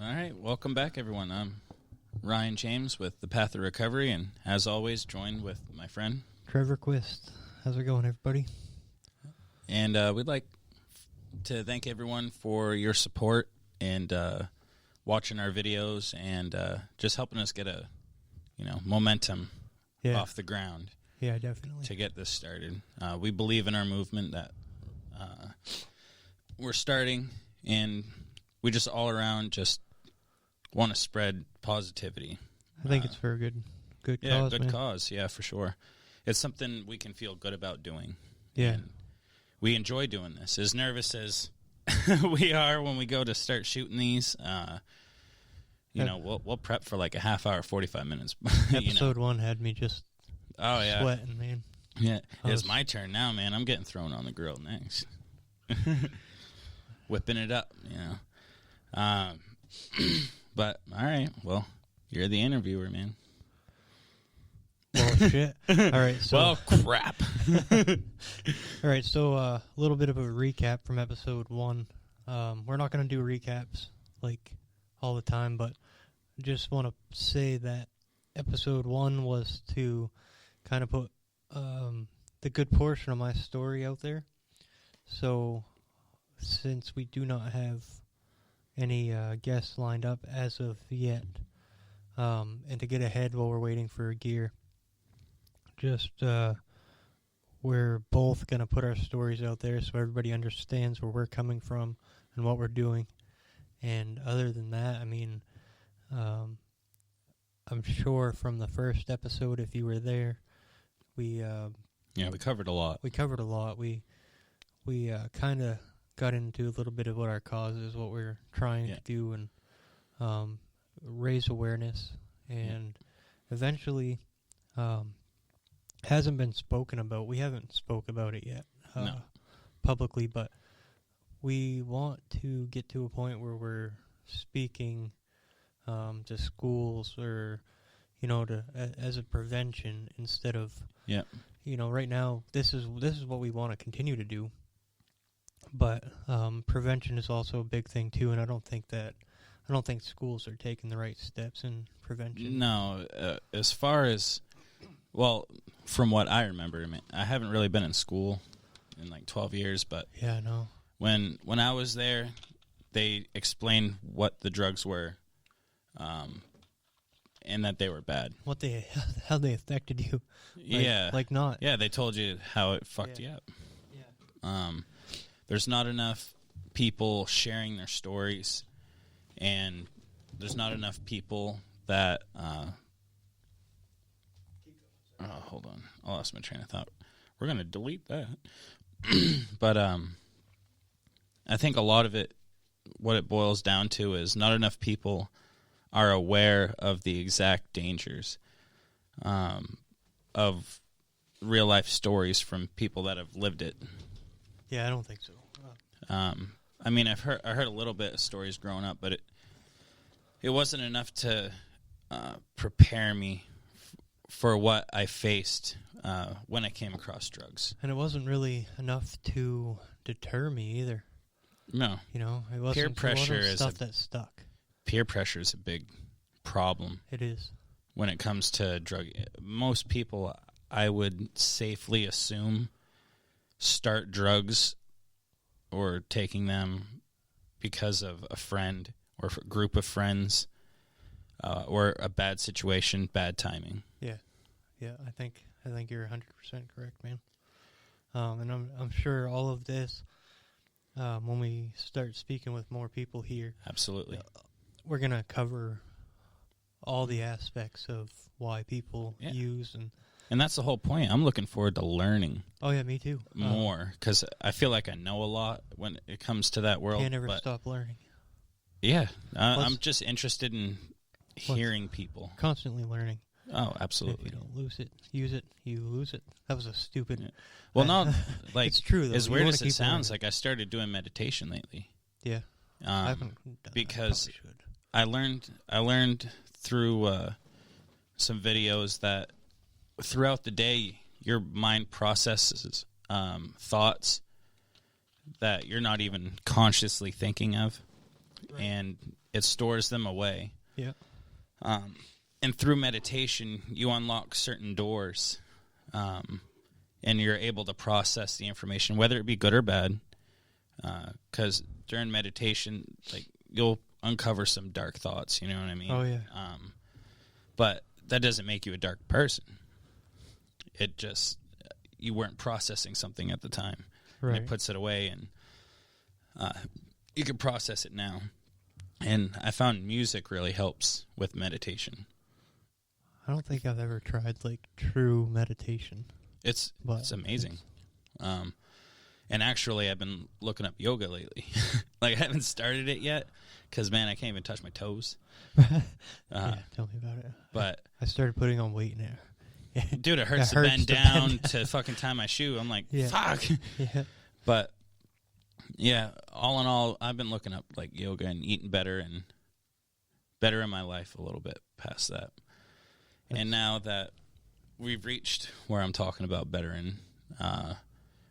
All right, welcome back, everyone. I'm Ryan James with The Path of Recovery, and as always, joined with my friend Trevor Quist. How's it going, everybody? And we'd like to thank everyone for your support and watching our videos and just helping us get a momentum off the ground. Yeah, definitely. To get this started. We believe in our movement that we're starting, and we just all around just want to spread positivity. I think it's for a good cause. Yeah, good man. cause. Yeah, for sure. It's something we can feel good about doing. Yeah. And we enjoy doing this. As nervous as we are when we go to start shooting these, we'll prep for like a half hour, 45 minutes. Episode 1 had me just sweating, man. Yeah, it's my turn now, man. I'm getting thrown on the grill next. Whipping it up, But, all right, well, you're the interviewer, man. Well, shit. All right, so... Well, crap. All right, so a little bit of a recap from episode 1. We're not going to do recaps, like, all the time, but I just want to say that episode 1 was to kind of put the good portion of my story out there. So, since we do not have any guests lined up as of yet, and to get ahead while we're waiting for gear, we're both going to put our stories out there so everybody understands where we're coming from and what we're doing. And other than that, I mean, I'm sure from the first episode, if you were there, we covered a lot. We covered a lot. We kind of got into a little bit of what our cause is, what we're trying to do, and raise awareness. And eventually, hasn't been spoken about. We haven't spoke about it yet publicly, but we want to get to a point where we're speaking to schools or, as a prevention instead of, right now, this is what we want to continue to do. But prevention is also a big thing too, and I don't think schools are taking the right steps in prevention. No, as far as, well, from what I remember, I haven't really been in school in like 12 years, but yeah, I know. When I was there, they explained what the drugs were, and that they were bad. How they affected you? Not. Yeah, they told you how it fucked you up. Yeah. There's not enough people sharing their stories, and there's not enough people that. Hold on, I lost my train of thought. We're gonna delete that, but I think a lot of it, what it boils down to, is not enough people are aware of the exact dangers of real life stories from people that have lived it. Yeah, I don't think so. I mean, I heard a little bit of stories growing up, but it wasn't enough to prepare me for what I faced when I came across drugs. And it wasn't really enough to deter me either. No. It wasn't peer pressure is stuff that stuck. Peer pressure is a big problem. It is. When it comes to drug, most people, I would safely assume, start drugs or taking them because of a friend or a group of friends or a bad situation, bad timing. Yeah, I think you're 100% correct, man. And I'm sure all of this, when we start speaking with more people here, absolutely, we're gonna cover all the aspects of why people use and that's the whole point. I'm looking forward to learning. Oh yeah, me too. More, because I feel like I know a lot when it comes to that world. Can't ever stop learning. Yeah, I'm just interested in hearing people. Constantly learning. Oh, absolutely. If you don't lose it, use it, you lose it. That was a stupid... Yeah. Well, no, like... It's true, though. As weird as it sounds, like I started doing meditation lately. Yeah. I haven't done because that. I learned through some videos that throughout the day, your mind processes thoughts that you're not even consciously thinking of. Right. And it stores them away. Yeah. And through meditation, you unlock certain doors, and you're able to process the information, whether it be good or bad. Because during meditation, like, you'll uncover some dark thoughts. You know what I mean? Oh, yeah. But that doesn't make you a dark person. It just, you weren't processing something at the time. Right. And it puts it away, and you can process it now. And I found music really helps with meditation. I don't think I've ever tried, like, true meditation. It's amazing. And actually, I've been looking up yoga lately. Like, I haven't started it yet because, man, I can't even touch my toes. Yeah, tell me about it. But I started putting on weight now. dude, it hurts to bend down to fucking tie my shoe. I'm like, fuck. Yeah. But, yeah, all in all, I've been looking up, like, yoga and eating better and better in my life a little bit past that. And now that we've reached where I'm talking about better, and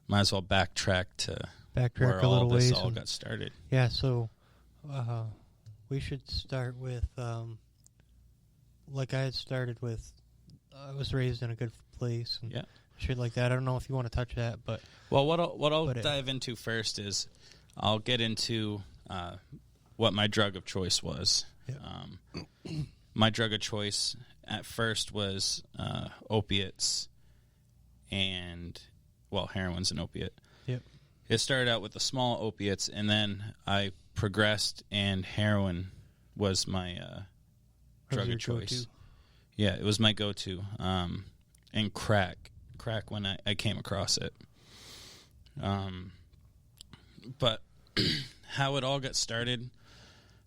might as well backtrack to where all this all got started. Yeah, so we should start with, like I had started with, I was raised in a good place and shit like that. I don't know if you want to touch that, but... Well, what I'll dive into first is I'll get into what my drug of choice was. Yeah. My drug of choice at first was opiates and, well, heroin's an opiate. Yep. It started out with the small opiates, and then I progressed, and heroin was my drug of choice. Go-to? Yeah, it was my go-to. And crack when I came across it. But how it all got started,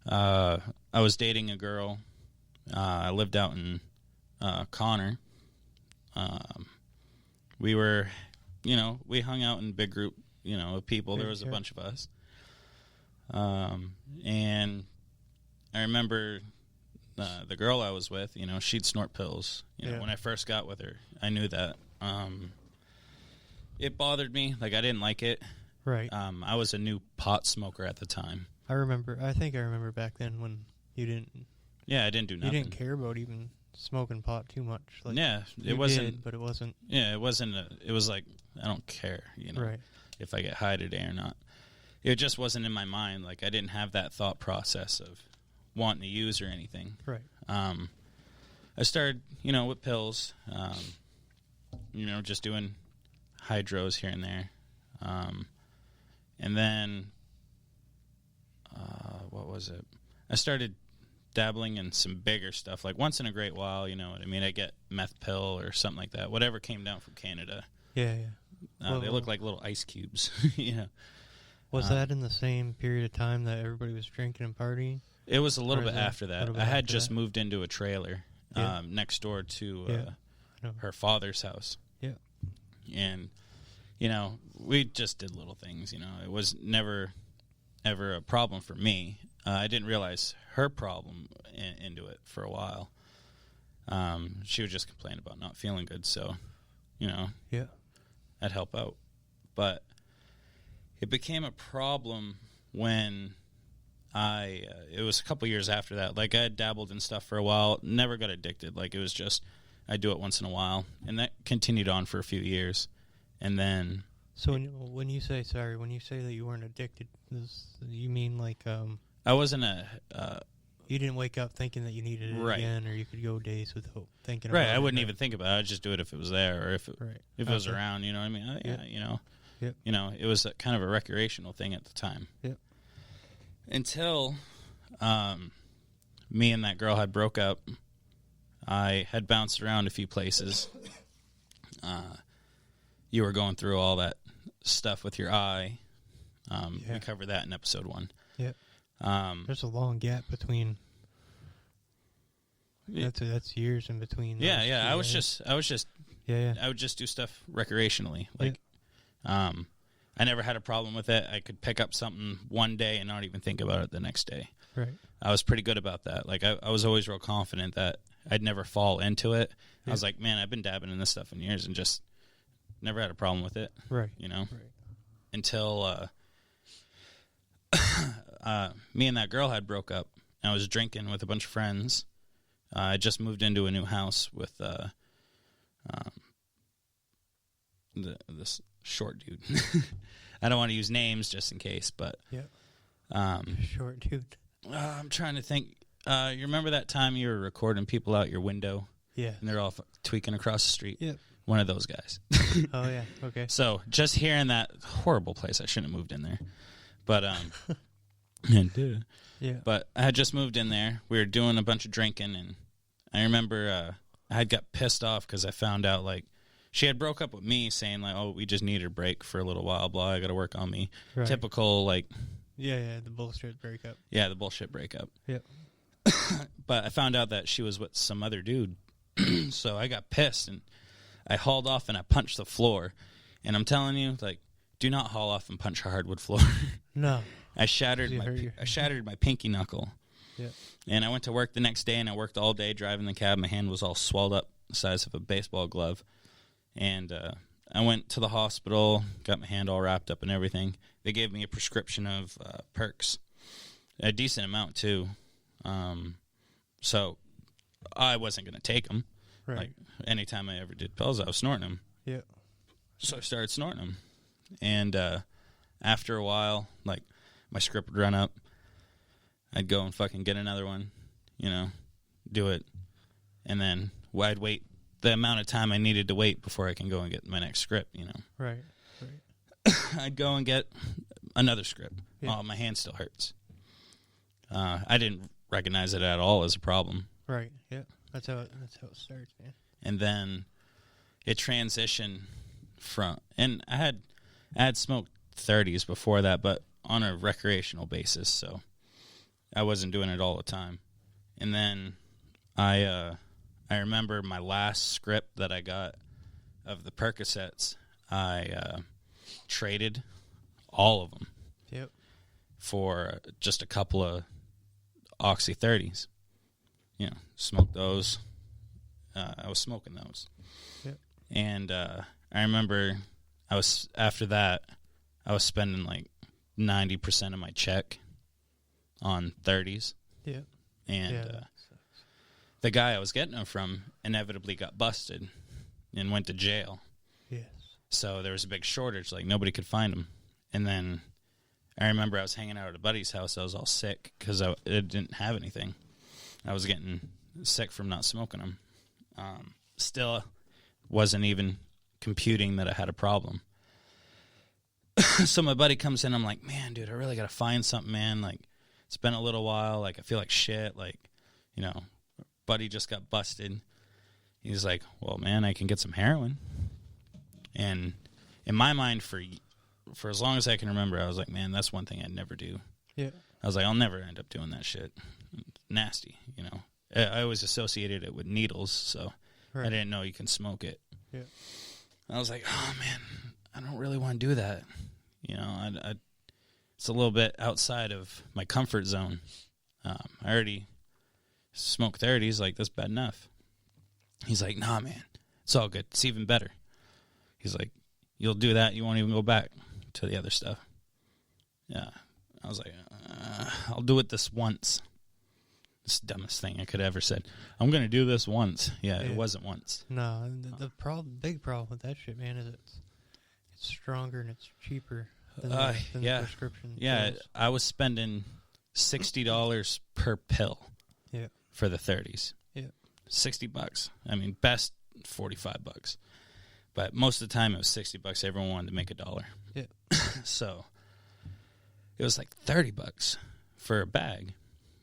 I was dating a girl. I lived out in Connor. We were, we hung out in a big group, of people. There was a bunch of us. And I remember the girl I was with, she'd snort pills. When I first got with her, I knew that. It bothered me. Like, I didn't like it. Right. I was a new pot smoker at the time. I think I remember back then when you didn't... Yeah, I didn't do nothing. You didn't care about even smoking pot too much. Like, yeah, it wasn't... but it wasn't... Yeah, it wasn't... It was like, I don't care, right. if I get high today or not. It just wasn't in my mind. Like, I didn't have that thought process of wanting to use or anything. Right. I started, with pills, just doing hydros here and there. And then, what was it? I started dabbling in some bigger stuff, like once in a great while, you know what I mean? I get meth pill or something like that, whatever came down from Canada. Yeah, yeah. They look like little ice cubes, Was that in the same period of time that everybody was drinking and partying? It was a little bit after that. I had just moved into a trailer next door to her father's house. Yeah. And, we just did little things, It was never, ever a problem for me. I didn't realize her problem into it for a while. She would just complain about not feeling good, so, Yeah. I'd help out. But it became a problem when it was a couple years after that. Like, I had dabbled in stuff for a while, never got addicted. Like, it was just, I do it once in a while. And that continued on for a few years. And then... So when you say that you weren't addicted, you mean like... I wasn't you didn't wake up thinking that you needed it again, or you could go days without thinking about it. Right, I wouldn't even think about it. I'd just do it if it was there, or if it was around, you know what I mean? Yep. It was kind of a recreational thing at the time. Yep. Until me and that girl had broke up. I had bounced around a few places. You were going through all that stuff with your eye. We covered that in episode 1. Yep. There's a long gap between. That's years in between. Yeah. I was just. Yeah. I would just do stuff recreationally. Like, I never had a problem with it. I could pick up something one day and not even think about it the next day. Right. I was pretty good about that. Like, I was always real confident that I'd never fall into it. I was like, man, I've been dabbing in this stuff in years and just never had a problem with it. Right. Right. Until me and that girl had broke up, I was drinking with a bunch of friends. I just moved into a new house with this short dude. I don't want to use names just in case, but short dude. I'm trying to think. You remember that time you were recording people out your window? Yeah. And they're all tweaking across the street? Yep. One of those guys. Oh, yeah. Okay. So just hearing that horrible place, I shouldn't have moved in there. But, yeah. But I had just moved in there. We were doing a bunch of drinking, and I remember I had got pissed off because I found out, like, she had broke up with me saying, like, oh, we just needed a break for a little while, blah, I got to work on me. Right. Typical, like... Yeah, the bullshit breakup. Yeah, the bullshit breakup. Yep. But I found out that she was with some other dude. So I got pissed, and I hauled off and I punched the floor. And I'm telling you, like, do not haul off and punch a hardwood floor. No. I shattered my pinky knuckle. Yeah. And I went to work the next day, and I worked all day driving the cab. My hand was all swelled up, the size of a baseball glove. And I went to the hospital, got my hand all wrapped up and everything. They gave me a prescription of Perks, a decent amount too. So I wasn't going to take them. Right. Like, anytime I ever did pills, I was snorting them. Yeah. So I started snorting them. And after a while, like, my script would run up. I'd go and fucking get another one, do it. And then I'd wait the amount of time I needed to wait before I can go and get my next script, Right. I'd go and get another script. Yeah. Oh, my hand still hurts. I didn't recognize it at all as a problem. Right. Yeah. That's how it starts, man. And then it transitioned from, and I had smoked 30s before that, but on a recreational basis, so I wasn't doing it all the time. And then I remember my last script that I got of the Percocets. I traded all of them. Yep. For just a couple of Oxy 30s. Smoked those. I was smoking those. Yep. And I remember after that, I was spending like 90% of my check on 30s. Yep. And the guy I was getting them from inevitably got busted and went to jail. Yes. So there was a big shortage. Like, nobody could find them. And then I remember I was hanging out at a buddy's house. I was all sick because I didn't have anything. I was getting sick from not smoking them. Still wasn't even computing that I had a problem. So my buddy comes in. I'm like, man, dude, I really got to find something, man. Like, it's been a little while. Like, I feel like shit. Like, buddy just got busted. He's like, well, man, I can get some heroin. And in my mind, for as long as I can remember, I was like, man, that's one thing I'd never do. Yeah. I was like, I'll never end up doing that shit. Nasty, I always associated it with needles, so I didn't know you can smoke it. Yeah. I was like, oh, man, I don't really want to do that. It's a little bit outside of my comfort zone. I already smoke 30s, like, that's bad enough. He's like, nah, man, it's all good. It's even better. He's like, you'll do that, you won't even go back to the other stuff. Yeah. I was like, I'll do it this once. It's the dumbest thing I could have ever said. I'm going to do this once. Yeah, it wasn't once. No, the big problem with that shit, man, is it's stronger and it's cheaper than the prescription. Yeah, pills. I was spending $60 per pill for the 30s. Yeah. $60. I mean, best $45. But most of the time it was $60. Everyone wanted to make $1. Yeah. So it was like $30 for a bag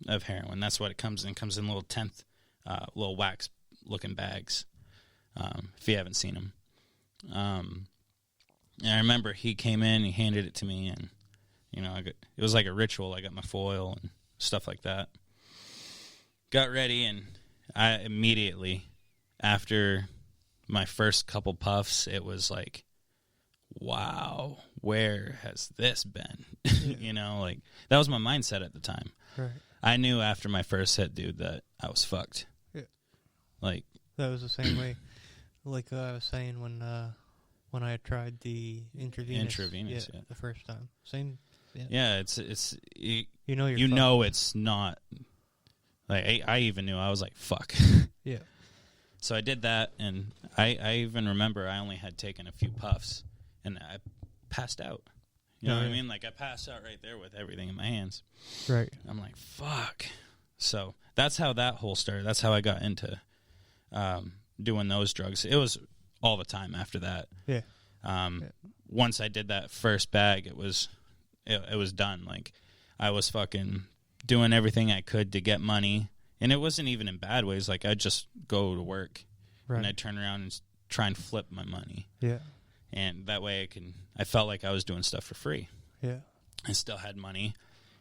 of heroin. That's what it comes in. It comes in little little wax looking bags. If you haven't seen them. And I remember he came in, he handed it to me, and it was like a ritual. I got my foil and stuff like that. Got ready, and I immediately, after my first couple puffs, it was like, wow, where has this been? Like, that was my mindset at the time. Right. I knew after my first hit, dude, that I was fucked. Yeah. Like, that was the same way. Like I was saying when I had tried the intravenous, the first time. Same. Yeah. Yeah, it's you know it's not Like, I even knew. I was like, fuck. Yeah. So I did that, and I even remember I only had taken a few puffs, and I passed out. You know what I mean? Like, I passed out right there with everything in my hands. Right. I'm like, fuck. So that's how that whole started. That's how I got into doing those drugs. It was all the time after that. Yeah. Once I did that first bag, it was done. Like, I was fucking doing everything I could to get money. And it wasn't even in bad ways. Like, I'd just go to work, and I'd turn around and try and flip my money. Yeah. And that way I felt like I was doing stuff for free. Yeah. I still had money,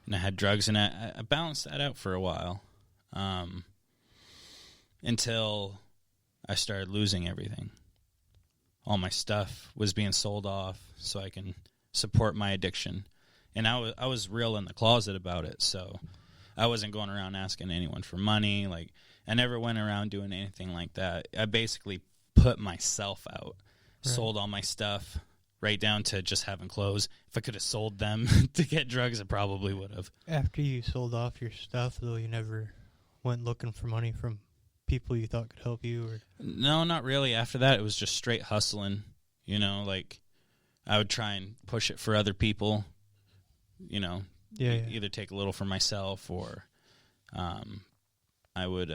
and I had drugs, and I balanced that out for a while, until I started losing everything. All my stuff was being sold off so I can support my addiction. And I was real in the closet about it, so I wasn't going around asking anyone for money. Like, I never went around doing anything like that. I basically put myself out, sold all my stuff, right down to just having clothes. If I could have sold them to get drugs, I probably would have. After you sold off your stuff, though, you never went looking for money from people you thought could help you? Or No, not really. After that, it was just straight hustling. You know, like, I would try and push it for other people. You know, either take a little for myself, or I would,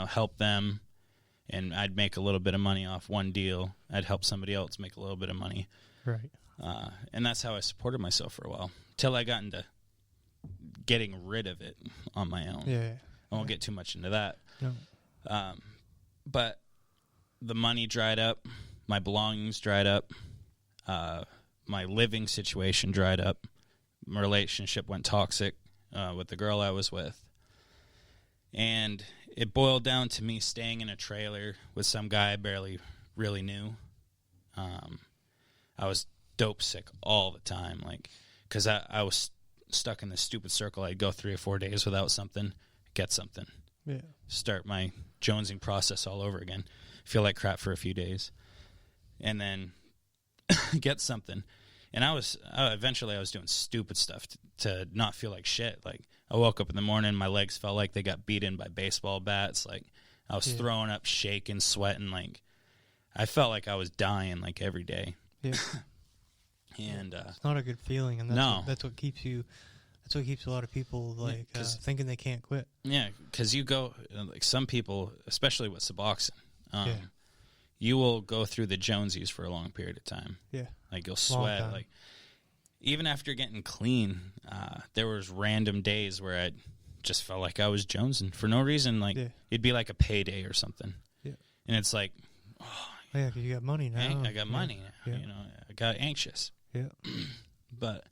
help them, and I'd make a little bit of money off one deal. I'd help somebody else make a little bit of money. Right. And that's how I supported myself for a while, till I got into getting rid of it on my own. Yeah. I won't get too much into that. No. But the money dried up, my belongings dried up, my living situation dried up, my relationship went toxic with the girl I was with. And it boiled down to me staying in a trailer with some guy I barely really knew. I was dope sick all the time, like, because I was stuck in this stupid circle. I'd go 3 or 4 days without something, get something. Yeah. Start my jonesing process all over again. Feel like crap for a few days, and then get something. And eventually I was doing stupid stuff to not feel like shit. Like, I woke up in the morning, my legs felt like they got beaten by baseball bats. Like, I was throwing up, shaking, sweating. Like, I felt like I was dying, like, every day. Yeah. And it's not a good feeling, and that's what keeps you. That's what keeps a lot of people like thinking they can't quit. Yeah, because you go, like, some people, especially with Suboxone, you will go through the Jonesies for a long period of time. Yeah. Like, you'll sweat. Like, even after getting clean, there was random days where I just felt like I was jonesing for no reason. Like, it'd be like a payday or something. Yeah. And it's like, yeah, because you got money now. I got money now. Yeah. You know, I got anxious. Yeah. But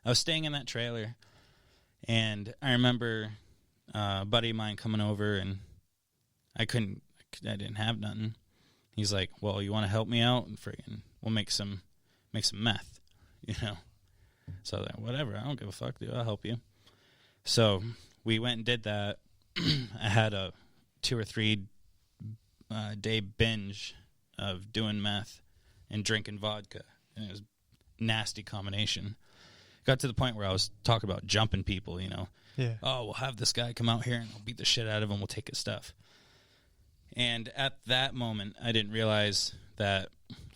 I was staying in that trailer, and I remember a buddy of mine coming over, and I didn't have nothing. He's like, well, you want to help me out? And friggin', we'll make some meth, you know? So I was like, whatever, I don't give a fuck, dude, I'll help you. So we went and did that. I had a 2 or 3 day binge of doing meth and drinking vodka, and it was a nasty combination. Got to the point where I was talking about jumping people, you know? Yeah. Oh, we'll have this guy come out here, and I'll beat the shit out of him, we'll take his stuff. And at that moment, I didn't realize that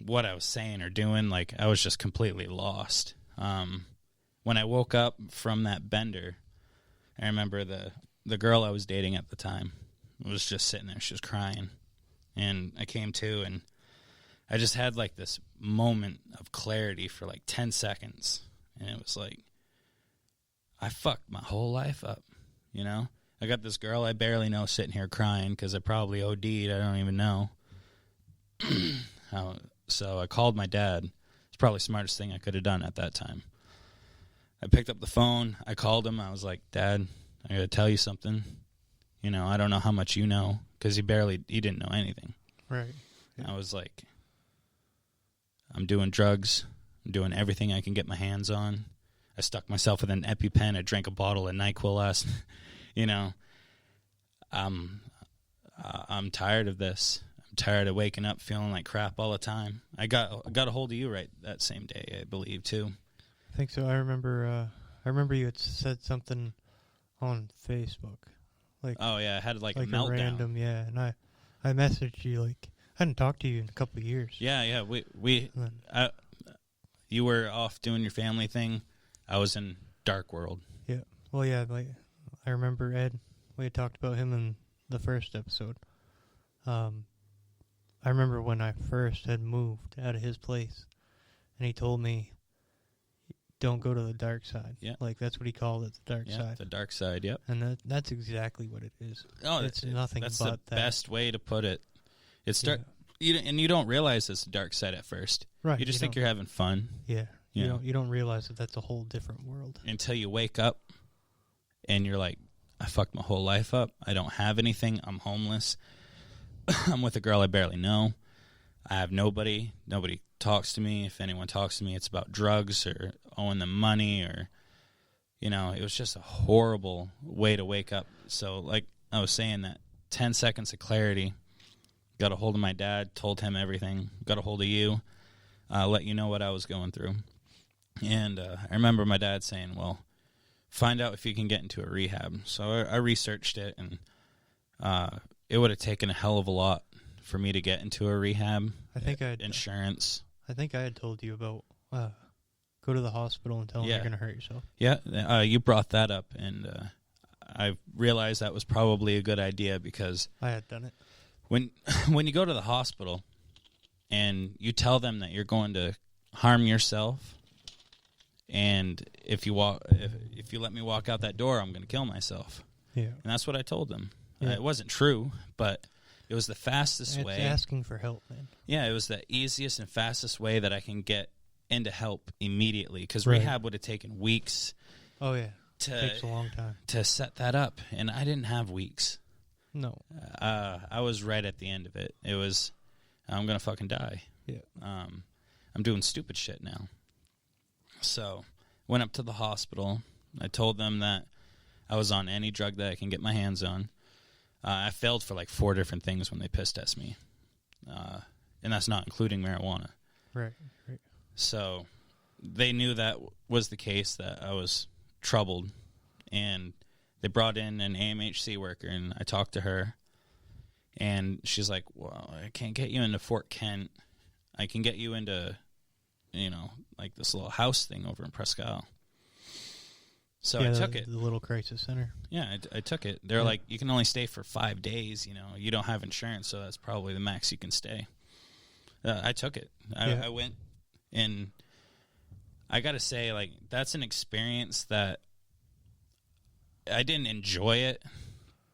what I was saying or doing, like, I was just completely lost. When I woke up from that bender, I remember the girl I was dating at the time was just sitting there. She was crying. And I came to, and I just had, like, this moment of clarity for, like, 10 seconds. And it was like, I fucked my whole life up, you know? I got this girl I barely know sitting here crying because I probably OD'd. I don't even know. So I called my dad. It's probably the smartest thing I could have done at that time. I picked up the phone. I called him. I was like, Dad, I got to tell you something. You know, I don't know how much you know, because he didn't know anything. Right. Yeah. I was like, I'm doing drugs. I'm doing everything I can get my hands on. I stuck myself with an EpiPen. I drank a bottle of NyQuil last. You know, I'm tired of this. I'm tired of waking up feeling like crap all the time. I got a hold of you right that same day, I believe, too. I think so. I remember you had said something on Facebook, Like, oh yeah, I had like a a meltdown. random, yeah. And I messaged you, like, I hadn't talked to you in a couple of years. Yeah. You were off doing your family thing. I was in dark world. Yeah. Well, yeah, like, I remember Ed, we had talked about him in the first episode. I remember when I first had moved out of his place, and he told me, don't go to the dark side. Yeah. Like, that's what he called it, the dark side. The dark side, yep. And that's exactly what it is. Oh, it's nothing that's but the that. best way to put it. It's you don't realize it's the dark side at first. Right. You just think you're having fun. Yeah. You don't realize that that's a whole different world. Until you wake up and you're like, I fucked my whole life up. I don't have anything. I'm homeless. I'm with a girl I barely know. I have nobody. Nobody talks to me. If anyone talks to me, it's about drugs or owing them money or, it was just a horrible way to wake up. So like I was saying, that 10 seconds of clarity, got a hold of my dad, told him everything, got a hold of you, let you know what I was going through. And I remember my dad saying, well, find out if you can get into a rehab. So I researched it, and it would have taken a hell of a lot for me to get into a rehab. I think I had insurance. I think I had told you about go to the hospital and tell them you're going to hurt yourself. Yeah, you brought that up, and I realized that was probably a good idea because I had done it. When you go to the hospital and you tell them that you're going to harm yourself, and if you let me walk out that door, I'm going to kill myself. Yeah, and that's what I told them. Yeah. It wasn't true, but it was the fastest way. It's asking for help, man. Yeah, it was the easiest and fastest way that I can get into help immediately, because Right. rehab would have taken weeks. Oh yeah, it takes a long time to set that up, and I didn't have weeks. No, I was right at the end of it. It was, I'm gonna fucking die. Yeah. I'm doing stupid shit now. So, went up to the hospital. I told them that I was on any drug that I can get my hands on. I failed for like 4 different things when they piss test me, and that's not including marijuana. Right. So, they knew that was the case, that I was troubled, and they brought in an AMHC worker, and I talked to her, and she's like, well, I can't get you into Fort Kent. I can get you into, like this little house thing over in Presque Isle. So I took it. The little crisis center. Yeah, I took it. They're like, you can only stay for 5 days, you don't have insurance, so that's probably the max you can stay. I took it. I went, and I got to say, like, that's an experience that I didn't enjoy it,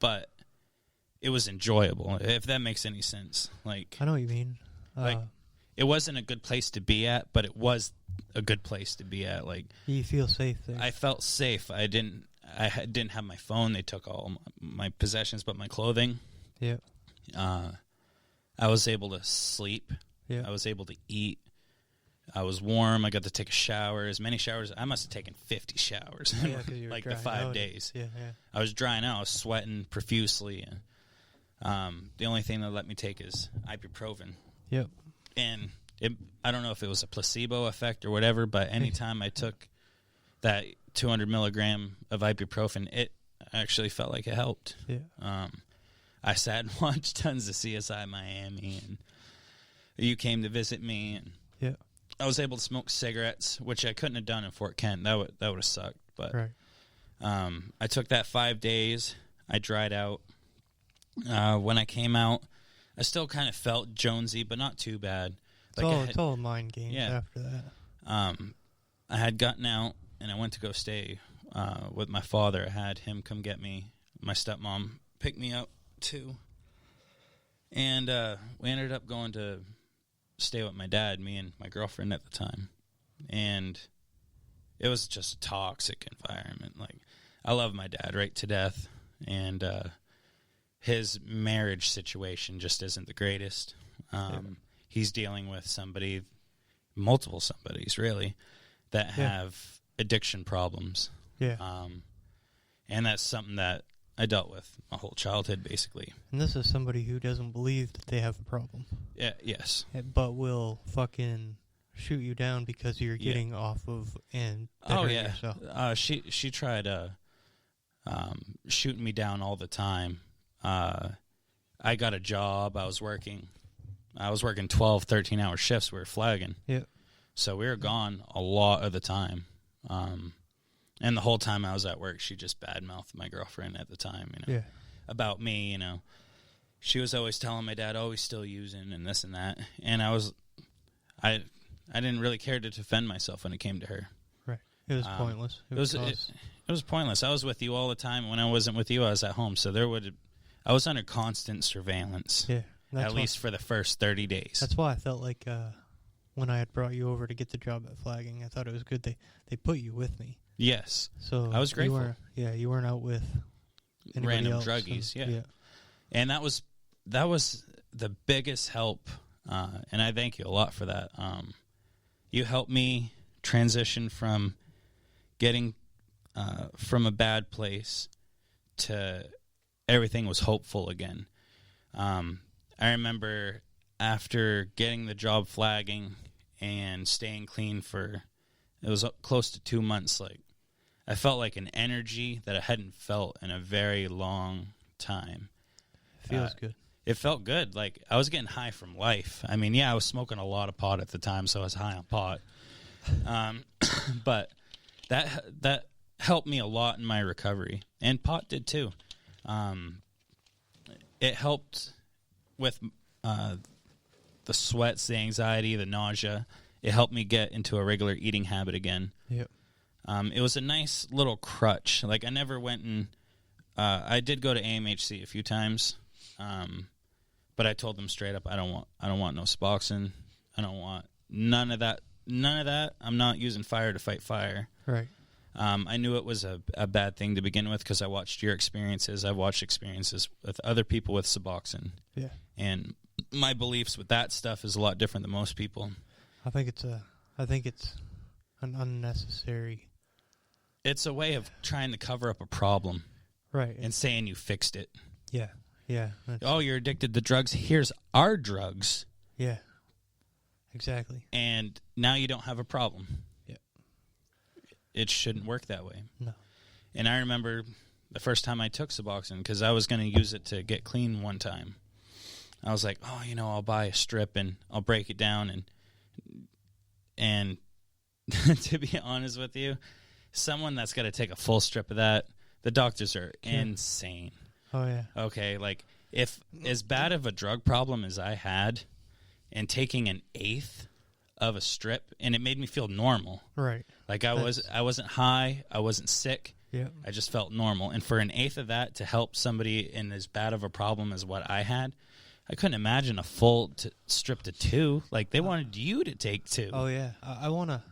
but it was enjoyable, if that makes any sense. Like, I know what you mean. It wasn't a good place to be at, but it was a good place to be at. Like, you feel safe there. I felt safe. I didn't have my phone. They took all my possessions, but my clothing. Yeah. I was able to sleep. Yeah. I was able to eat. I was warm. I got to take a shower. As many showers. I must have taken 50 showers. Yeah, 'cause you were like the drying 5 out. days. Yeah. I was drying out. I was sweating profusely. And the only thing that let me take is ibuprofen. Yep. And I don't know if it was a placebo effect or whatever, but anytime I took that 200 milligram of ibuprofen, it actually felt like it helped. Yeah. I sat and watched tons of CSI Miami, and you came to visit me, and Yeah. I was able to smoke cigarettes, which I couldn't have done in Fort Kent. That would have sucked. But Right. I took that 5 days. I dried out. When I came out, I still kind of felt jonesy, but not too bad. It's all mind games after that. I had gotten out, and I went to go stay with my father. I had him come get me. My stepmom picked me up, too. And we ended up going to stay with my dad, me and my girlfriend at the time. And it was just a toxic environment. Like, I love my dad right to death, and his marriage situation just isn't the greatest. He's dealing with multiple somebodies, really, that have addiction problems. Yeah. And that's something that I dealt with my whole childhood, basically. And this is somebody who doesn't believe that they have a problem. Yeah. Yes. But will fucking shoot you down because you're getting off of and bettering yourself. She tried shooting me down all the time. I got a job. I was working 12, 13-hour shifts. We were flagging. Yeah. So we were gone a lot of the time. And the whole time I was at work, she just badmouthed my girlfriend at the time, about me, She was always telling my dad, oh, he's still using and this and that. And I didn't really care to defend myself when it came to her. Right. It was pointless. It was pointless. I was with you all the time. When I wasn't with you, I was at home. So I was under constant surveillance. Yeah. At least for the first 30 days. That's why I felt like when I had brought you over to get the job at flagging, I thought it was good they put you with me. Yes. So I was grateful. You weren't out with random else, druggies. Yeah. And that was the biggest help, and I thank you a lot for that. You helped me transition from getting from a bad place to everything was hopeful again. I remember after getting the job flagging and staying clean it was close to 2 months, I felt like an energy that I hadn't felt in a very long time. Feels good. It felt good. I was getting high from life. I mean, I was smoking a lot of pot at the time, so I was high on pot. But that helped me a lot in my recovery, and pot did too. It helped with the sweats, the anxiety, the nausea. It helped me get into a regular eating habit again. Yep. It was a nice little crutch. I never went and I did go to AMHC a few times, but I told them straight up, I don't want no Suboxone. I don't want none of that. None of that. I'm not using fire to fight fire. Right. I knew it was a bad thing to begin with because I watched your experiences. I've watched experiences with other people with Suboxone. Yeah. And my beliefs with that stuff is a lot different than most people. I think it's an unnecessary. It's a way of trying to cover up a problem. Right. And saying you fixed it. Yeah. Yeah. Oh, you're addicted to drugs. Here's our drugs. Yeah. Exactly. And now you don't have a problem. Yeah. It shouldn't work that way. No. And I remember the first time I took Suboxone because I was going to use it to get clean one time. I was like, oh, I'll buy a strip and I'll break it down. And to be honest with you, someone that's got to take a full strip of that, the doctors are insane. Oh, yeah. Okay, if as bad of a drug problem as I had and taking an eighth of a strip, and it made me feel normal. Right. I wasn't high, I wasn't sick. Yeah. I just felt normal. And for an eighth of that to help somebody in as bad of a problem as what I had, I couldn't imagine a full strip to 2. They wanted you to take 2. Oh yeah, I want to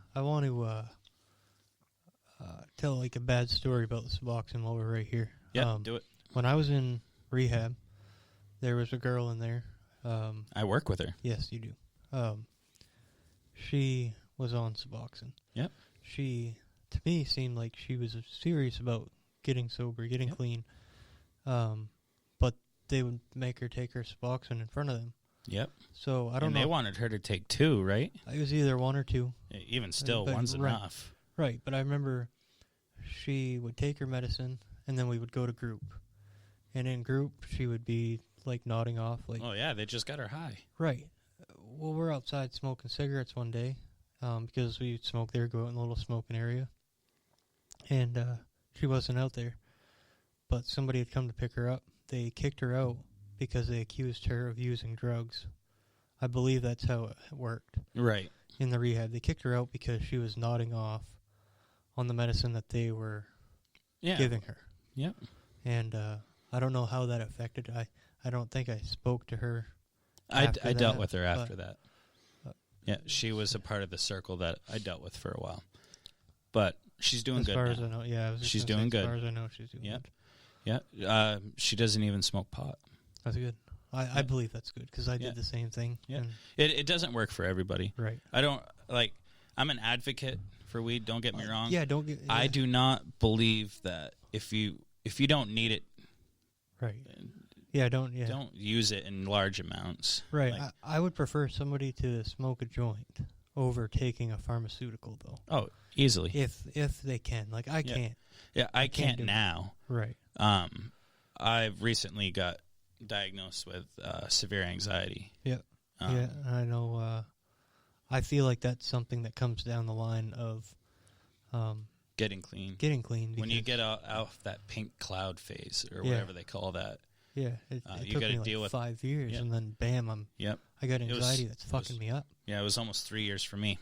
tell a bad story about the Suboxone while we're right here. Yeah, do it. When I was in rehab, there was a girl in there. I work with her. Yes, you do. She was on Suboxone. Yep. She, to me, seemed like she was serious about getting sober, getting clean. But they would make her take her Suboxone in front of them. Yep. So I don't know. And they wanted her to take 2, right? It was either 1 or 2. Even still, one's enough. Right, but I remember she would take her medicine, and then we would go to group. And in group, she would be, nodding off. Oh, yeah, they just got her high. Right. Well, we're outside smoking cigarettes one day, because we'd smoke there, go out in a little smoking area. And she wasn't out there. But somebody had come to pick her up. They kicked her out because they accused her of using drugs. I believe that's how it worked. Right. In the rehab. They kicked her out because she was nodding off on the medicine that they were giving her. Yep. And I don't know how that affected. I don't think I spoke to her. I dealt with her after that. Yeah, she was a part of the circle that I dealt with for a while. But she's doing good now. As far as I know, yeah. She's doing good. As far as I know, she's doing good. Yeah. She doesn't even smoke pot. That's good. I believe that's good because I did the same thing. Yeah. It doesn't work for everybody. Right. I don't, I'm an advocate for weed, don't get me wrong. Yeah, don't get... Yeah. I do not believe that if you don't need it... Right. Yeah, don't use it in large amounts. Right. I would prefer somebody to smoke a joint over taking a pharmaceutical, though. Oh, easily. If they can. Like, I can't. Yeah, I can't do it. now. Right. I've recently got diagnosed with severe anxiety. Yeah. Yeah, I know. I feel like that's something that comes down the line of getting clean. Getting clean. When you get out that pink cloud phase or whatever they call that. Yeah, it you took got me to like deal with 5 years, and then bam, I got anxiety that's fucking me up. Yeah, it was almost 3 years for me.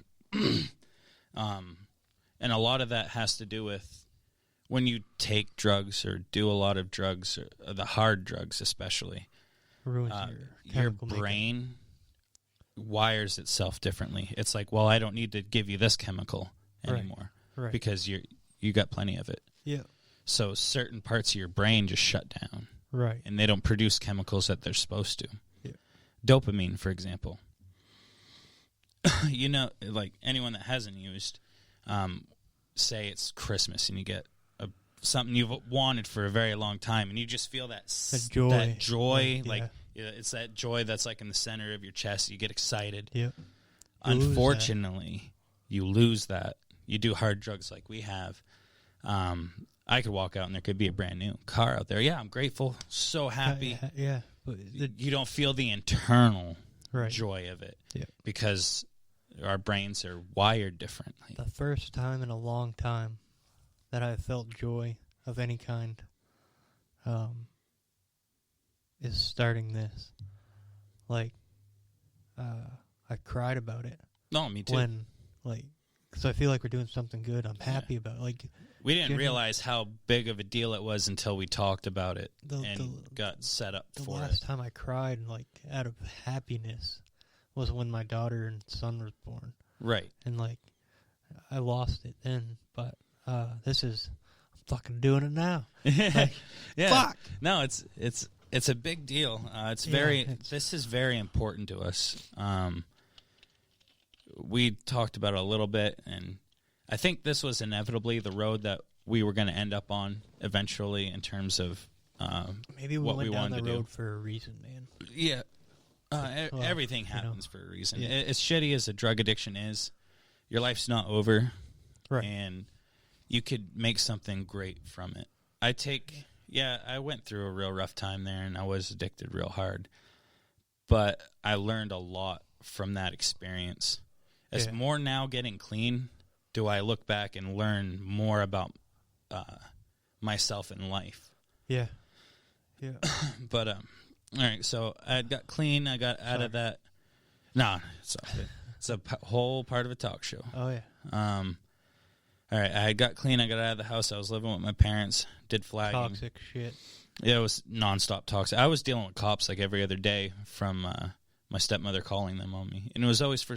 And a lot of that has to do with when you take drugs or do a lot of drugs, or the hard drugs especially. Ruins your brain wires itself differently. It's like, well, I don't need to give you this chemical anymore because you got plenty of it. Yeah. So certain parts of your brain just shut down. Right. And they don't produce chemicals that they're supposed to. Yeah. Dopamine, for example. You know, like anyone that hasn't used, say it's Christmas and you get something you've wanted for a very long time, and you just feel that joy. That joy, it's that joy that's like in the center of your chest. You get excited. Yeah. Unfortunately, you lose that. You do hard drugs like we have. I could walk out and there could be a brand new car out there. Yeah, I'm grateful, so happy. Yeah, but you don't feel the internal right. joy of it. Yeah. Because our brains are wired differently. The first time in a long time that I felt joy of any kind is starting this. Like, I cried about it. No, me too. When, because I feel like we're doing something good. I'm happy about it. Like, we didn't realize how big of a deal it was until we talked about it and got set up for it. The last time I cried, out of happiness was when my daughter and son was born. Right. And, I lost it then, but I'm fucking doing it now. Yeah. Fuck! No, it's a big deal. This is very important to us. We talked about it a little bit, and I think this was inevitably the road that we were going to end up on eventually in terms of maybe we went down the road for a reason, man. Yeah. Everything happens for a reason. Yeah. As shitty as a drug addiction is, your life's not over. Right. And you could make something great from it. I went through a real rough time there, and I was addicted real hard. But I learned a lot from that experience. As more now getting clean, do I look back and learn more about myself in life. Yeah. Yeah. But, all right, so I got clean. I got out of that. No, it's a whole part of a talk show. Oh, yeah. All right, I got clean. I got out of the house. I was living with my parents. Did flagging. Toxic shit. Yeah, it was nonstop toxic. I was dealing with cops every other day from my stepmother calling them on me. And it was always for...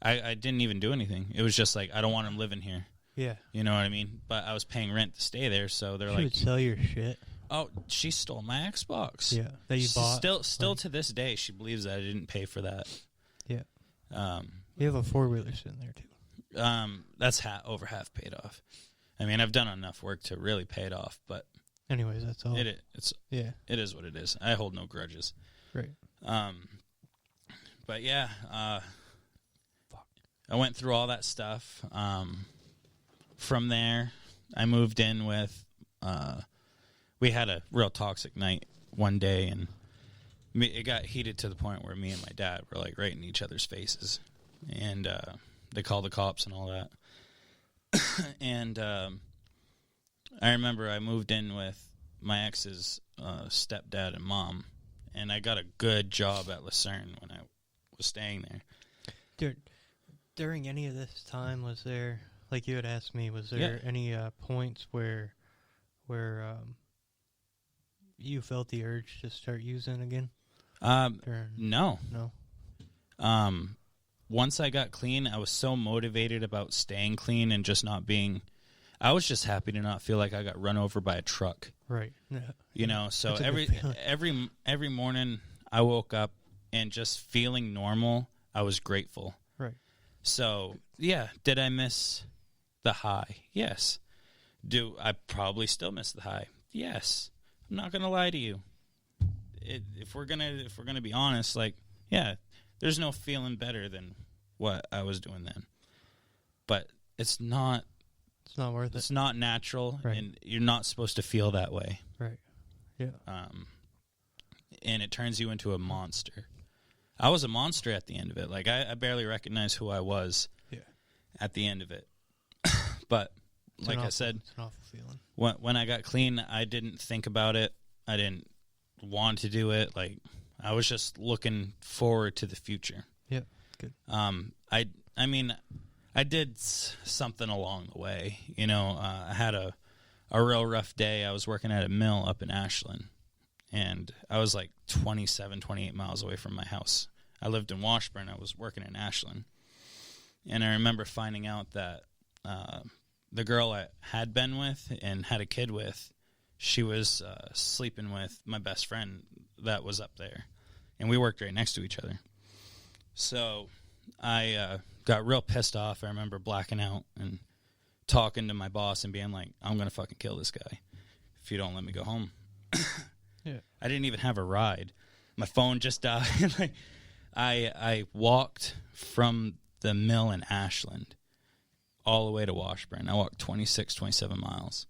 I didn't even do anything. It was just I don't want him living here. Yeah. You know what I mean? But I was paying rent to stay there, so they're she would sell your shit. Oh, she stole my Xbox. Yeah, that you bought. Still to this day, she believes that I didn't pay for that. Yeah. You have a 4-wheeler sitting there, too. That's over half paid off. I mean, I've done enough work to really pay it off, but... Anyways, that's all. It is what it is. I hold no grudges. Right. But yeah, I went through all that stuff. From there, I moved in with... we had a real toxic night one day, and it got heated to the point where me and my dad were right in each other's faces. And they called the cops and all that. And I remember I moved in with my ex's stepdad and mom, and I got a good job at Lucerne when I was staying there. During any of this time, was there, like you had asked me, was there any points where you felt the urge to start using again? No. No. Once I got clean, I was so motivated about staying clean and just not being... I was just happy to not feel like I got run over by a truck. Right. Yeah. You know, so every morning I woke up and just feeling normal, I was grateful. Right. So, yeah, did I miss the high? Yes. Do I probably still miss the high? Yes. I'm not going to lie to you. If we're gonna be honest, there's no feeling better than what I was doing then. But it's not worth it. It's not natural, Right. and you're not supposed to feel that way. Right. Yeah. And it turns you into a monster. I was a monster at the end of it. Like, I barely recognized who I was at the end of it. But, like I said, it's an awful feeling. When I got clean, I didn't think about it. I didn't want to do it. Like, I was just looking forward to the future. Yeah, good. I mean, I did something along the way. You know, I had a real rough day. I was working at a mill up in Ashland, and I was like 27, 28 miles away from my house. I lived in Washburn. I was working in Ashland. And I remember finding out that the girl I had been with and had a kid with, she was sleeping with my best friend that was up there. And we worked right next to each other. So I got real pissed off. I remember blacking out and talking to my boss and being like, I'm going to fucking kill this guy if you don't let me go home. Yeah. I didn't even have a ride. My phone just died. Like, I walked from the mill in Ashland all the way to Washburn. I walked 26, 27 miles.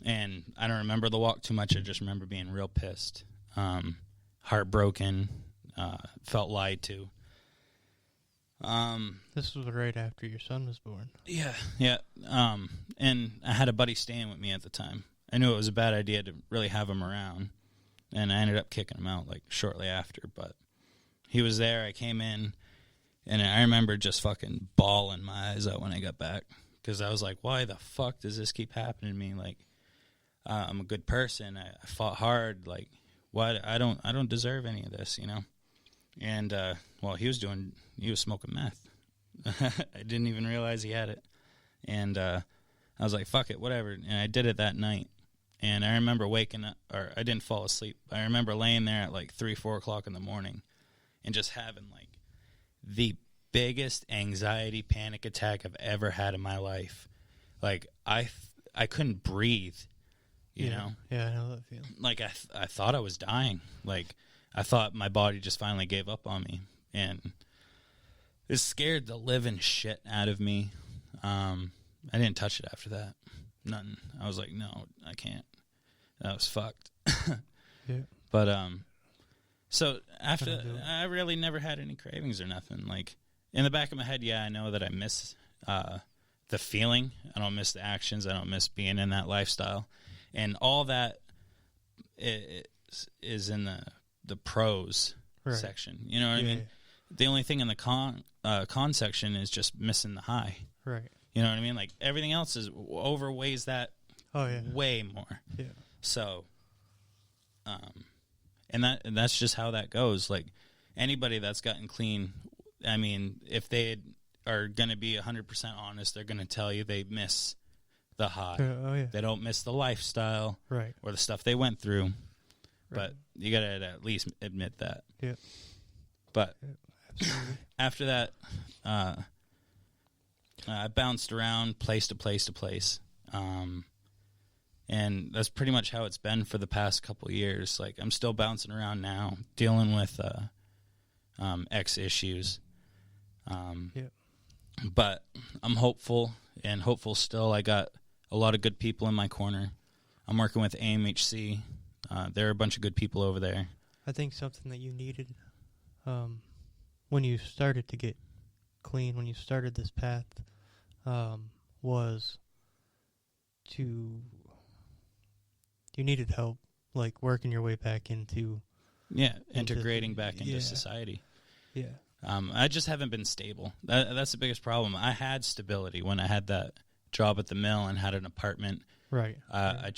And I don't remember the walk too much. I just remember being real pissed, heartbroken, felt lied to. This was right after your son was born. Yeah. And I had a buddy staying with me at the time. I knew it was a bad idea to really have him around, and I ended up kicking him out like shortly after. But he was there. I came in, and I remember just fucking bawling my eyes out when I got back, because I was like, why the fuck does this keep happening to me? Like, I'm a good person. I fought hard. Like, why? I don't deserve any of this, you know? And, well, he was smoking meth. I didn't even realize he had it. And I was like, fuck it, whatever. And I did it that night. And I remember waking up, or I didn't fall asleep. I remember laying there at like 3, 4 o'clock in the morning and just having like the biggest anxiety panic attack I've ever had in my life. Like, I couldn't breathe, you know? Yeah, I know that feeling. Like, I thought I was dying. Like, I thought my body just finally gave up on me. And it scared the living shit out of me. I didn't touch it after that. Nothing. I was like, no, I can't. That was fucked. Yeah. But, so after, I really never had any cravings or nothing. Like, in the back of my head, yeah, I know that I miss the feeling. I don't miss the actions. I don't miss being in that lifestyle. And all that is in the pros section. You know what I mean? Yeah. The only thing in the con section is just missing the high. Right. You know what I mean? Like, everything else overweighs that way more. Yeah. So, and that's just how that goes. Like, anybody that's gotten clean, I mean, if they are going to be 100% honest, they're going to tell you they miss the high. They don't miss the lifestyle or the stuff they went through. Right. But you got to at least admit that. Yeah. But after that, I bounced around place to place to place. And that's pretty much how it's been for the past couple of years. Like, I'm still bouncing around now, dealing with ex issues. But I'm hopeful, and hopeful still. I got a lot of good people in my corner. I'm working with AMHC. There are a bunch of good people over there. I think something that you needed when you started to get clean, when you started this path, was you needed help, like working your way back into integrating back into society. Yeah. I just haven't been stable. That's the biggest problem. I had stability when I had that job at the mill and had an apartment. Right. I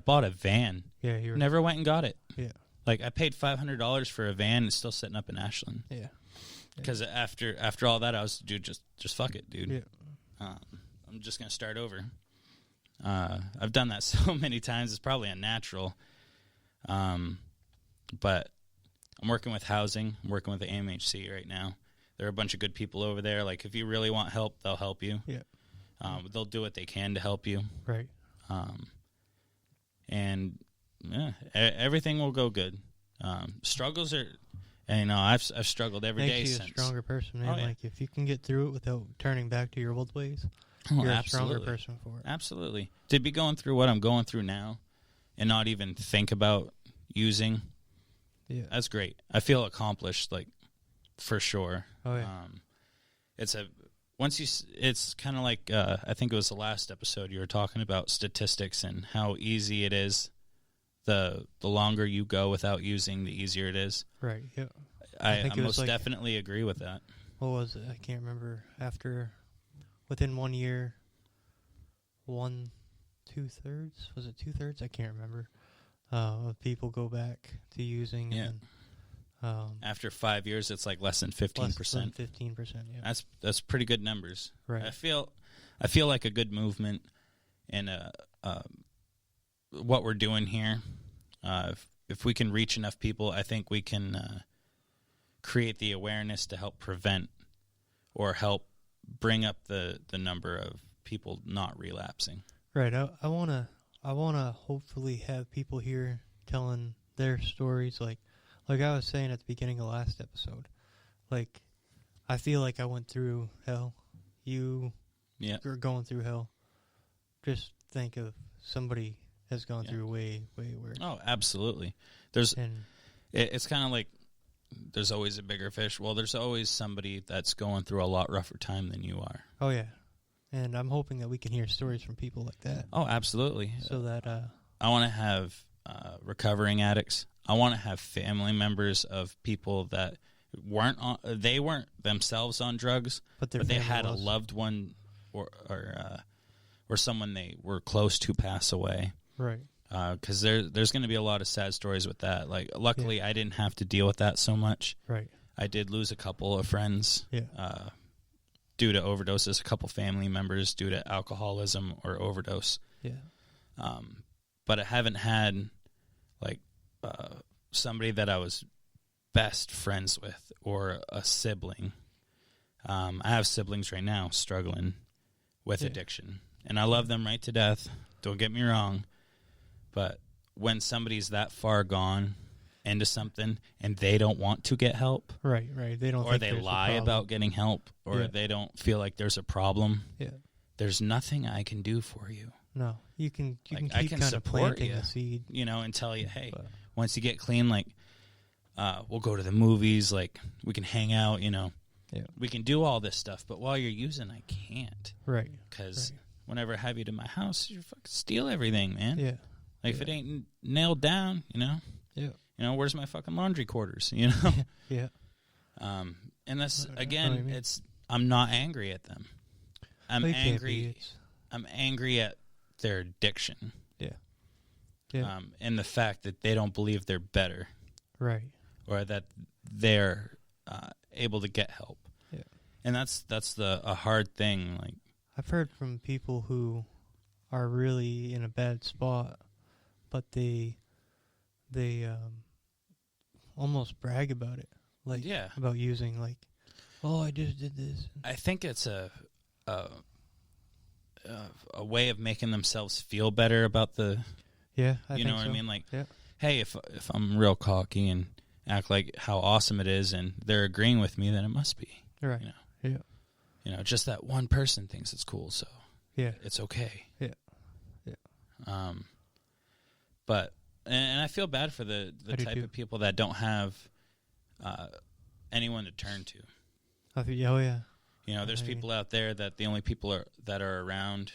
bought a van. Yeah. Never went and got it. Yeah. Like, I paid $500 for a van. It's still sitting up in Ashland. Yeah. Because after all that, I was, dude, just fuck it, dude. Yeah. I'm just gonna start over. I've done that so many times. It's probably unnatural. But I'm working with housing. I'm working with the AMHC right now. There are a bunch of good people over there. Like, if you really want help, they'll help you. Yeah. They'll do what they can to help you. Right. And everything will go good. Struggles are, and I've struggled every day since. since. Makes you a stronger person, man. Like, if you can get through it without turning back to your old ways, Oh, you're a absolutely. stronger person for it. Absolutely. To be going through what I'm going through now and not even think about using, that's great. I feel accomplished, like, for sure. Oh, yeah. It's kind of like, I think it was the last episode you were talking about statistics and how easy it is. The longer you go without using, the easier it is. Right, yeah. I most definitely agree with that. What was it? I can't remember. Within 1 year, 2/3? Was it 2/3? I can't remember. Of people go back to using. Yeah. And, after 5 years, it's like less than 15%. Less than 15%, yeah. That's pretty good numbers. Right. I feel like a good movement, and what we're doing here. If we can reach enough people, I think we can create the awareness to help prevent or help bring up the number of people not relapsing. Right. I wanna hopefully have people here telling their stories, like I was saying at the beginning of the last episode. Like, I feel like I went through hell. You are going through hell. Just think of somebody has gone through way, way worse. Oh, absolutely. It's kind of like there's always a bigger fish. Well, there's always somebody that's going through a lot rougher time than you are. Oh, yeah. And I'm hoping that we can hear stories from people like that. Oh, absolutely. So that I want to have recovering addicts. I want to have family members of people that weren't themselves on drugs, but they had a loved one or someone they were close to pass away. Right. Because there's going to be a lot of sad stories with that. Like, luckily, I didn't have to deal with that so much. Right. I did lose a couple of friends due to overdoses, a couple family members due to alcoholism or overdose. Yeah. But I haven't had, like, somebody that I was best friends with or a sibling. I have siblings right now struggling with addiction. And I love them right to death. Don't get me wrong. But when somebody's that far gone into something and they don't want to get help, right, they don't, or they lie about getting help, or they don't feel like there's a problem. Yeah, there's nothing I can do for you. No, you can keep I can kind of support planting you, the seed, and tell you, hey, once you get clean, like, we'll go to the movies, like, we can hang out, we can do all this stuff. But while you're using, I can't, right? Because whenever I have you to my house, you fucking steal everything, man. Yeah. Like, if it ain't nailed down, Yeah. Where's my fucking laundry quarters, Yeah. And that's, again, I'm not angry at them. I'm angry at their addiction. Yeah. Yeah. And the fact that they don't believe they're better. Right. Or that they're able to get help. Yeah. And that's a hard thing. Like, I've heard from people who are really in a bad spot, but they almost brag about it, like about using, like, oh, I just did this. I think it's a way of making themselves feel better about the. Yeah, you know what I mean? Like, hey, if I'm real cocky and act like how awesome it is, and they're agreeing with me, then it must be right. Yeah. Just that one person thinks it's cool, so it's okay. Yeah. But and I feel bad for the type of people that don't have anyone to turn to. Oh yeah. There's people out there that the only people that are around,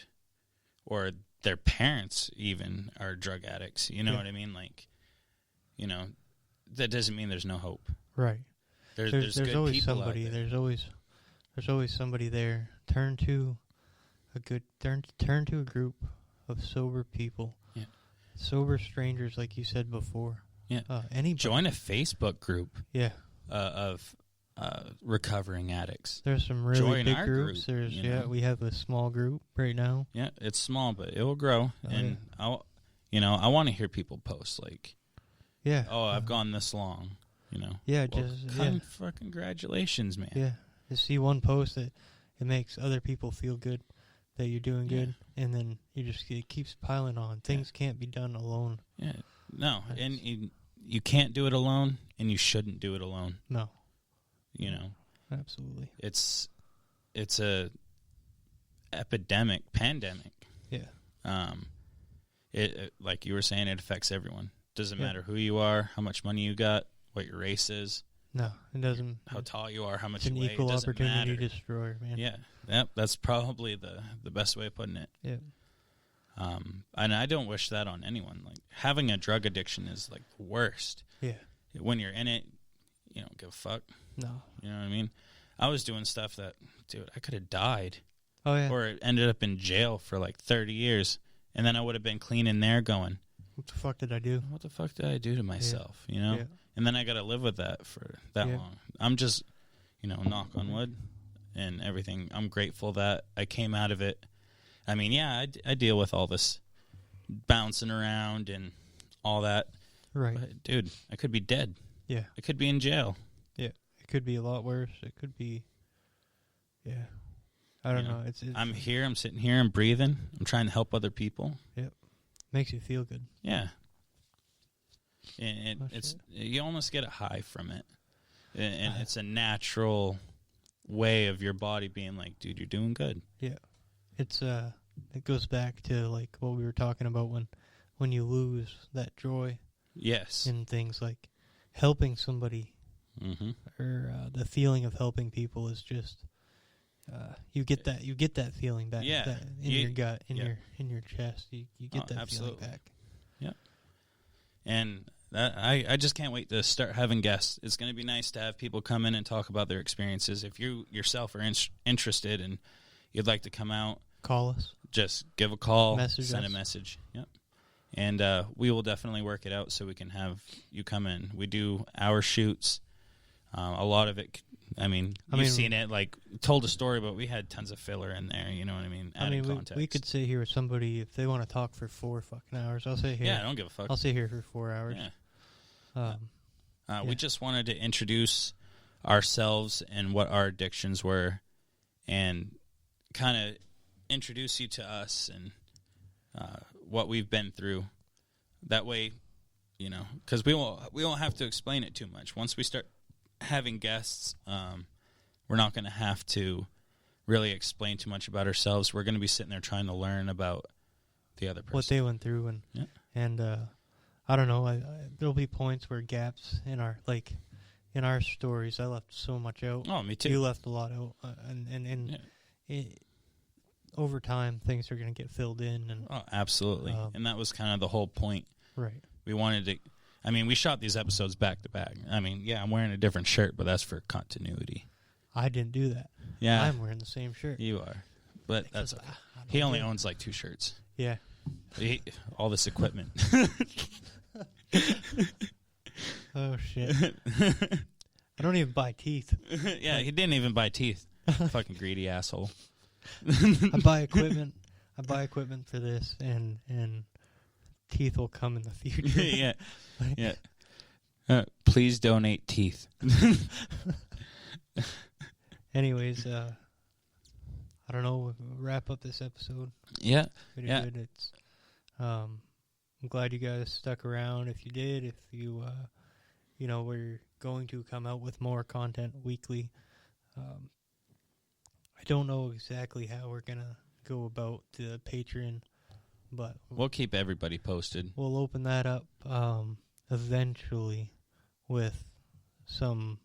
or their parents even, are drug addicts. You know what I mean? Like, that doesn't mean there's no hope. Right. There's good always people somebody. out there. There's always somebody there. Turn to a group of sober people. Yeah. Sober strangers, like you said before. Yeah. Join a Facebook group. Yeah. Of recovering addicts. There's some really big groups. Group, we have a small group right now. Yeah, it's small, but it will grow. I want to hear people post, like, I've gone this long. Yeah, congratulations, man. Yeah, to see one post that it makes other people feel good that you're doing good, and then it keeps piling on. Things can't be done alone. Yeah, no, and you can't do it alone, and you shouldn't do it alone. No, absolutely. It's pandemic. Yeah. It like you were saying, it affects everyone. Doesn't Yeah. matter who you are, how much money you got, what your race is. No, it doesn't. How tall you are, how much It's an you weigh. equal It doesn't opportunity matter. destroyer, man. Yeah. Yep. That's probably the best way of putting it. Yeah. And I don't wish that on anyone. Like, having a drug addiction is like the worst. Yeah. When you're in it, you don't give a fuck. No. You know what I mean? I was doing stuff that, dude, I could have died. Oh, yeah. Or ended up in jail for like 30 years. And then I would have been clean in there going, What the fuck did I do? what the fuck did I do to myself? You know? Yeah. And then I got to live with that for that Yeah. long. I'm just, knock on wood and everything. I'm grateful that I came out of it. I mean, yeah, I deal with all this bouncing around and all that. Right. But, dude, I could be dead. Yeah. I could be in jail. Yeah. It could be a lot worse. It could be. Yeah. I don't know. It's I'm here. I'm sitting here. I'm breathing. I'm trying to help other people. Yep. Makes you feel good. Yeah. And Oh, shit. you almost get a high from it. And it's a natural way of your body being like, dude, you're doing good. Yeah. It's it goes back to like what we were talking about when you lose that joy Yes. in things like helping somebody Mm-hmm. or the feeling of helping people is just you get that feeling back. Yeah. That in your gut, in yeah. your chest. You get that absolutely. feeling back. Yeah. And that I just can't wait to start having guests. It's going to be nice to have people come in and talk about their experiences. If you yourself are interested and you'd like to come out, Call us. just give a call, Message send us. a message. Yep. And we will definitely work it out so we can have you come in. We do hour shoots. A lot of it, you've seen it, like, told a story, but we had tons of filler in there, you know what I mean? Added context. we could sit here with somebody, if they want to talk for 4 fucking hours, I'll sit here. Yeah, I don't give a fuck. I'll sit here for 4 hours. Yeah. Yeah. We just wanted to introduce ourselves and what our addictions were and kind of introduce you to us and what we've been through. That way, because we won't have to explain it too much. Once we start having guests, we're not going to have to really explain too much about ourselves. We're going to be sitting there trying to learn about the other person. What they went through, and I don't know. There'll be points where gaps in our stories. I left so much out. Oh, me too. You left a lot out, and over time things are going to get filled in. And absolutely. And that was kind of the whole point. Right. We wanted to. We shot these episodes back to back. I'm wearing a different shirt, but that's for continuity. I didn't do that. Yeah, I'm wearing the same shirt. You are, but that's okay. He only owns like 2 shirts. Yeah. All this equipment. Oh shit! I don't even buy teeth. Yeah, he didn't even buy teeth. Fucking greedy asshole. I buy equipment. For this, and teeth will come in the future. Yeah, yeah. Please donate teeth. Anyways, I don't know. We'll wrap up this episode. Yeah, Pretty good. It's. I'm glad you guys stuck around. If you did, if you, we're going to come out with more content weekly. I don't know exactly how we're gonna go about the Patreon, but we'll keep everybody posted. We'll open that up eventually with some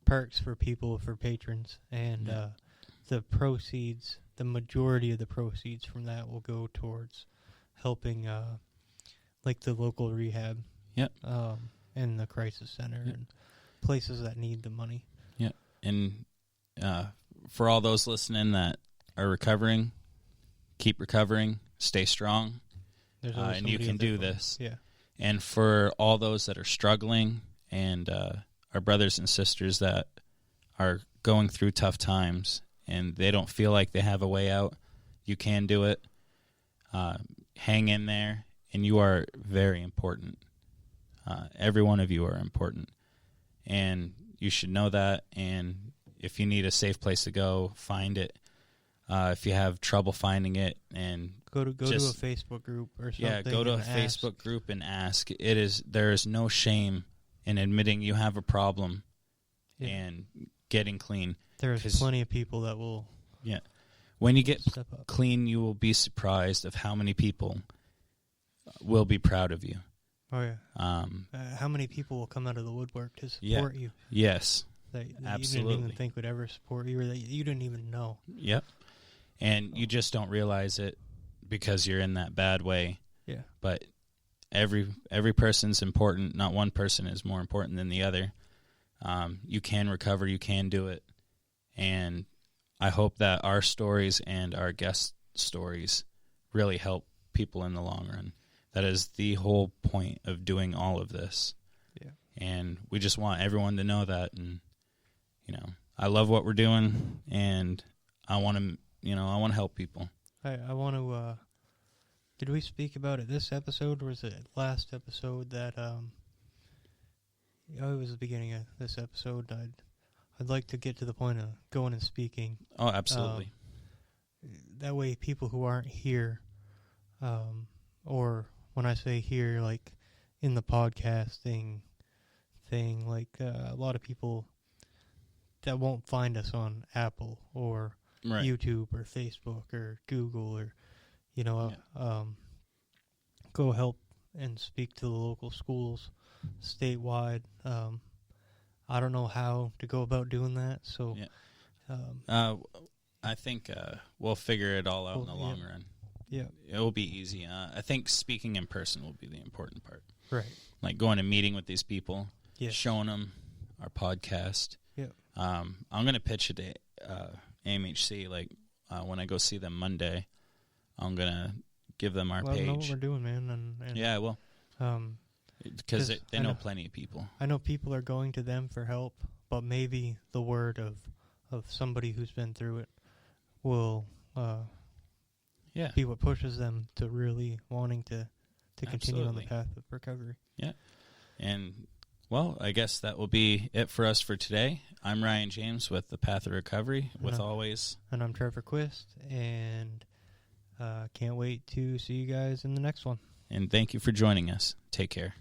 perks for patrons, and the proceeds, the majority of the proceeds from that will go towards helping like the local rehab, and the crisis center and places that need the money. Yeah, and for all those listening that are recovering, keep recovering, stay strong, and you can do this. Yeah. And for all those that are struggling and our brothers and sisters that are going through tough times and they don't feel like they have a way out, you can do it. Hang in there, and you are very important. Every one of you are important, and you should know that. And if you need a safe place to go, find it. If you have trouble finding it, and go to a Facebook group or something. Yeah, go to a Facebook group and ask. There is no shame in admitting you have a problem and getting clean. There's plenty of people that will when you get step up. clean, you will be surprised of how many people will be proud of you. Oh yeah. How many people will come out of the woodwork to support you? Yes. That Absolutely. you didn't even think would ever support you, or that you didn't even know. Yep. And you just don't realize it because you're in that bad way. Yeah. But every person's important. Not one person is more important than the other. You can recover. You can do it. And I hope that our stories and our guest stories really help people in the long run. That is the whole point of doing all of this. Yeah. And we just want everyone to know that. And, I love what we're doing, and I want to, help people. I want to, did we speak about it this episode, or was it last episode that, it was the beginning of this episode. I'd like to get to the point of going and speaking. Oh, absolutely. That way people who aren't here, or when I say here, like in the podcasting thing, like a lot of people that won't find us on Apple or Right. YouTube or Facebook or Google or, go help and speak to the local schools statewide. I don't know how to go about doing that, so I think we'll figure it all out in the long run. Yeah. It will be easy. I think speaking in person will be the important part. Right. Like going and meeting with these people, Yes. showing them our podcast. Yeah. I'm going to pitch it to AMHC. Like when I go see them Monday, I'm going to give them our Well, page. know what we're doing, man. And Yeah, I will. Because they know know plenty of people. I know people are going to them for help, but maybe the word of somebody who's been through it will be what pushes them to really wanting to continue on the path of recovery. Yeah. And, well, I guess that will be it for us for today. I'm Ryan James with The Path of Recovery, with always. And I'm Trevor Quist, and can't wait to see you guys in the next one. And thank you for joining us. Take care.